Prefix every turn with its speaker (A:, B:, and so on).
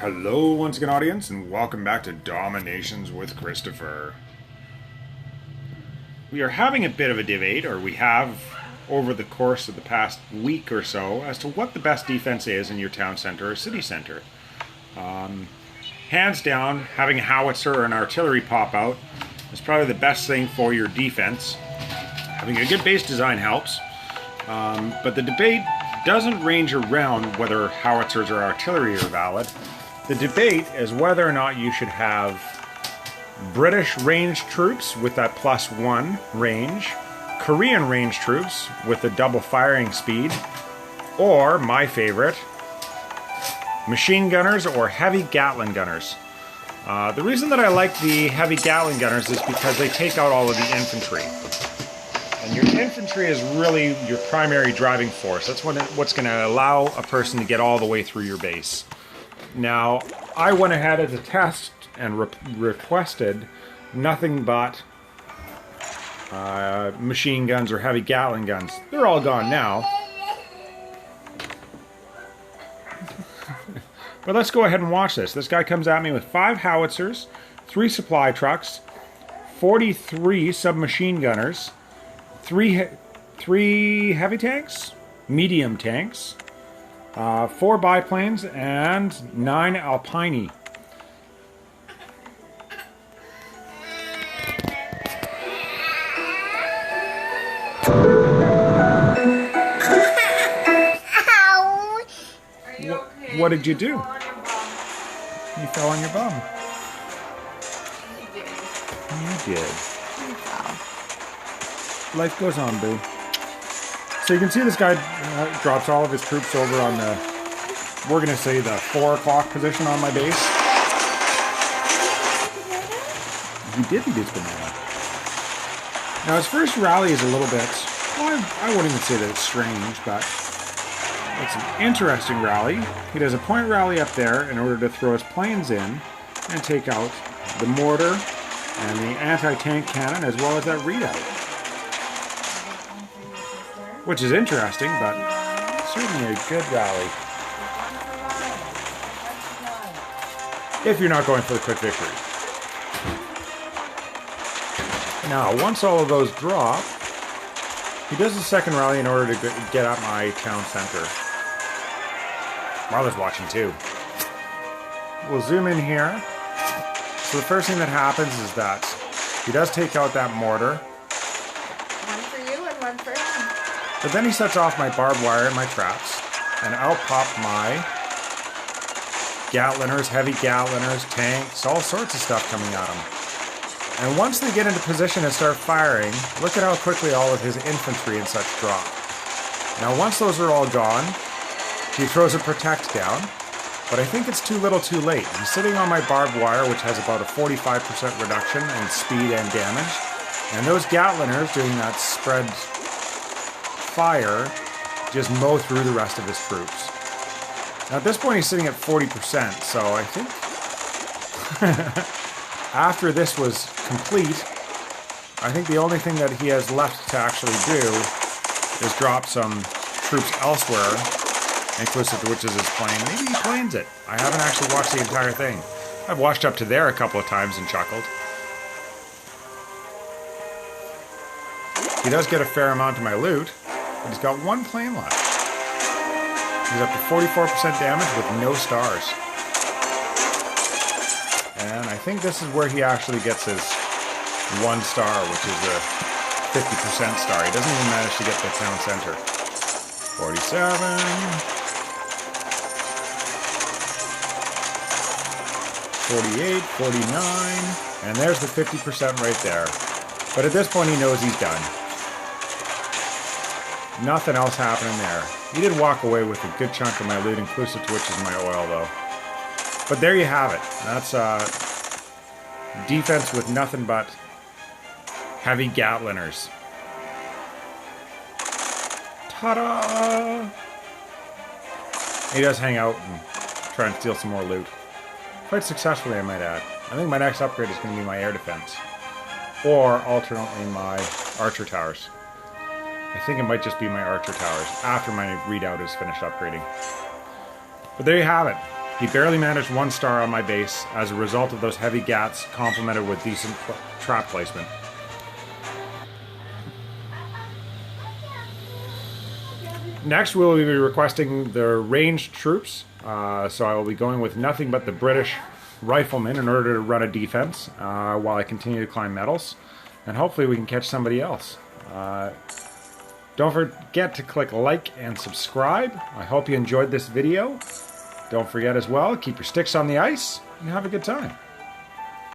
A: Hello once again, audience, and welcome back to DomiNations with Christopher. We are having a bit of a debate, or we have over the course of the past week or so, as to what the best defense is in your town center or city center. Hands down, having a howitzer or an artillery pop out is probably the best thing for your defense. Having a good base design helps, but the debate doesn't range around whether howitzers or artillery are valid. The debate is whether or not you should have British ranged troops with that +1 range, Korean ranged troops with the double firing speed, or, my favorite, machine gunners or heavy Gatlin gunners. The reason that I like the heavy Gatlin gunners is because they take out all of the infantry. And your infantry is really your primary driving force. That's what's going to allow a person to get all the way through your base. Now, I went ahead as a test and requested nothing but machine guns or heavy Gatlin guns. They're all gone now. But let's go ahead and watch this. This guy comes at me with 5 howitzers, 3 supply trucks, 43 submachine gunners, 3 heavy tanks, medium tanks, 4 biplanes, and 9 Alpini. What did you do? You fell on your bum. You did. Life goes on, boo. So you can see this guy drops all of his troops over on the, we're going to say the 4 o'clock position on my base. He did eat his banana. Now his first rally is a little bit, well, I wouldn't even say that it's strange, but it's an interesting rally. He does a point rally up there in order to throw his planes in and take out the mortar and the anti-tank cannon as well as that redoubt. Which is interesting, but certainly a good rally. If you're not going for the quick victory. Now, once all of those drop, he does the second rally in order to get at my town center. Marla's watching too. We'll zoom in here. So the first thing that happens is that he does take out that mortar.
B: One for you and one for him.
A: But then he sets off my barbed wire and my traps, and out pop my Gatliners, heavy Gatliners, tanks, all sorts of stuff coming at him. And once they get into position and start firing, look at how quickly all of his infantry and such drop. Now once those are all gone, he throws a protect down, but I think it's too little too late. He's sitting on my barbed wire, which has about a 45% reduction in speed and damage, and those Gatliners doing that spread fire just mow through the rest of his troops. Now at this point he's sitting at 40%, so I think after this was complete, I think the only thing that he has left to actually do is drop some troops elsewhere, inclusive to which is his plane. Maybe he planes it. I haven't actually watched the entire thing. I've watched up to there a couple of times and chuckled. He does get a fair amount of my loot, but he's got 1 plane left. He's up to 44% damage with no stars. And I think this is where he actually gets his 1 star, which is a 50% star. He doesn't even manage to get the town center. 47. 48, 49. And there's the 50% right there. But at this point he knows he's done. Nothing else happening there. He did walk away with a good chunk of my loot, inclusive to which is my oil, though. But there you have it. That's defense with nothing but heavy Gatliners. Ta-da! He does hang out and try and steal some more loot. Quite successfully, I might add. I think my next upgrade is going to be my air defense. Or, alternately, my archer towers. I think it might just be my archer towers after my redoubt is finished upgrading. But there you have it. He barely managed 1 star on my base as a result of those heavy gats complemented with decent trap placement. Next, we'll be requesting the ranged troops, so I will be going with nothing but the British riflemen in order to run a defense while I continue to climb medals, and hopefully we can catch somebody else. Don't forget to click like and subscribe. I hope you enjoyed this video. Don't forget as well, keep your sticks on the ice and have a good time.